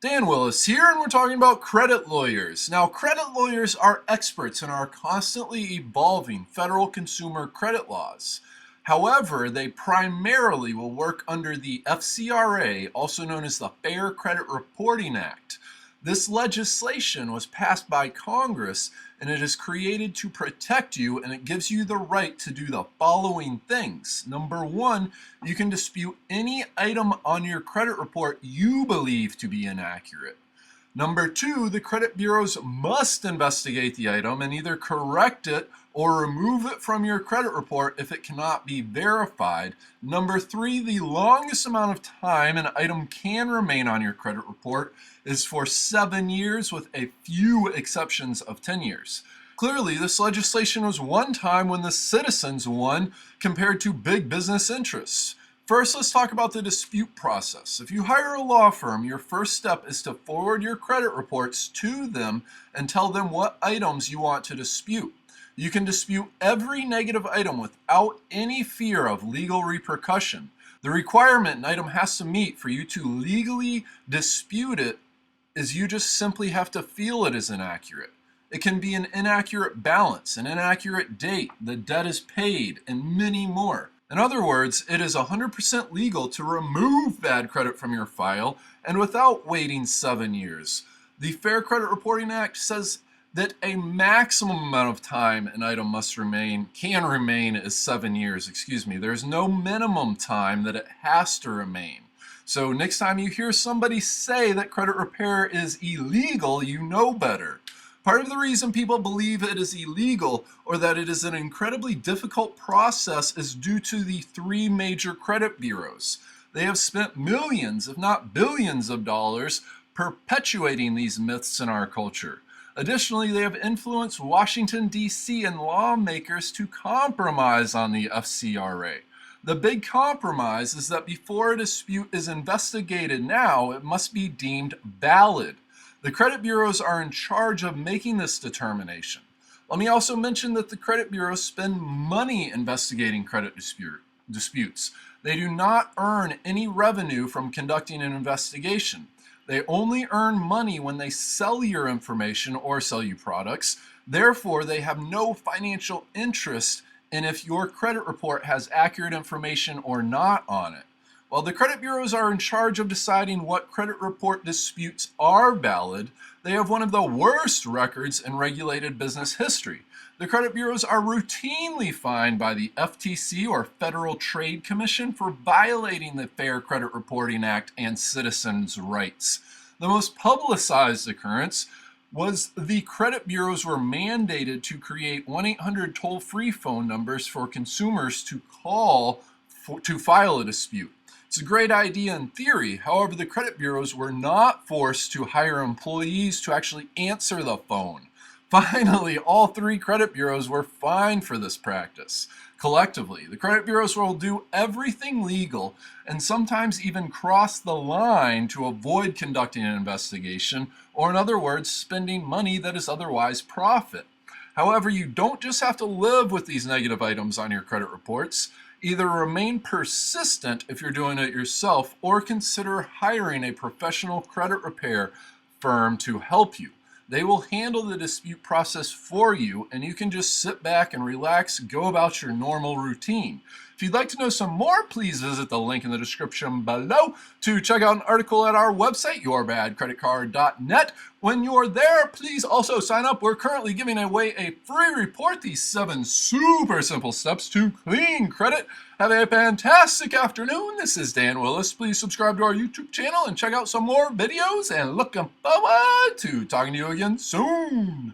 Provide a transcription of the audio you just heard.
Dan Willis here, and we're talking about credit lawyers. Now, credit lawyers are experts in our constantly evolving federal consumer credit laws. However, they primarily will work under the FCRA, also known as the Fair Credit Reporting Act. This legislation was passed by Congress, and it is created to protect you, and it gives you the right to do the following things. Number one, you can dispute any item on your credit report you believe to be inaccurate. Number two, the credit bureaus must investigate the item and either correct it or remove it from your credit report if it cannot be verified. Number three, the longest amount of time an item can remain on your credit report is for 7 years, with a few exceptions of 10 years. Clearly, this legislation was one time when the citizens won compared to big business interests. First, let's talk about the dispute process. If you hire a law firm, your first step is to forward your credit reports to them and tell them what items you want to dispute. You can dispute every negative item without any fear of legal repercussion. The requirement an item has to meet for you to legally dispute it is you just simply have to feel it is inaccurate. It can be an inaccurate balance, an inaccurate date, the debt is paid, and many more. In other words, it is 100% legal to remove bad credit from your file and without waiting 7 years. The Fair Credit Reporting Act says that a maximum amount of time an item can remain is 7 years, There's no minimum time that it has to remain. So next time you hear somebody say that credit repair is illegal, you know better. Part of the reason people believe it is illegal or that it is an incredibly difficult process is due to the three major credit bureaus. They have spent millions, if not billions of dollars perpetuating these myths in our culture. Additionally, they have influenced Washington, D.C. and lawmakers to compromise on the FCRA. The big compromise is that before a dispute is investigated now, it must be deemed valid. The credit bureaus are in charge of making this determination. Let me also mention that the credit bureaus spend money investigating credit disputes. They do not earn any revenue from conducting an investigation. They only earn money when they sell your information or sell you products. Therefore, they have no financial interest in if your credit report has accurate information or not on it. While the credit bureaus are in charge of deciding what credit report disputes are valid, they have one of the worst records in regulated business history. The credit bureaus are routinely fined by the FTC, or Federal Trade Commission, for violating the Fair Credit Reporting Act and citizens' rights. The most publicized occurrence was the credit bureaus were mandated to create 1-800 toll-free phone numbers for consumers to call to file a dispute. It's a great idea in theory. However, the credit bureaus were not forced to hire employees to actually answer the phone. Finally, all three credit bureaus were fined for this practice. Collectively, the credit bureaus will do everything legal and sometimes even cross the line to avoid conducting an investigation, or in other words, spending money that is otherwise profit. However, you don't just have to live with these negative items on your credit reports. Either remain persistent if you're doing it yourself, or consider hiring a professional credit repair firm to help you. They will handle the dispute process for you, and you can just sit back and relax, go about your normal routine. If you'd like to know some more, please visit the link in the description below to check out an article at our website, yourbadcreditcard.net. When you're there, please also sign up. We're currently giving away a free report, these 7 super simple steps to clean credit. Have a fantastic afternoon. This is Dan Willis. Please subscribe to our YouTube channel and check out some more videos, and looking forward to talking to you again soon.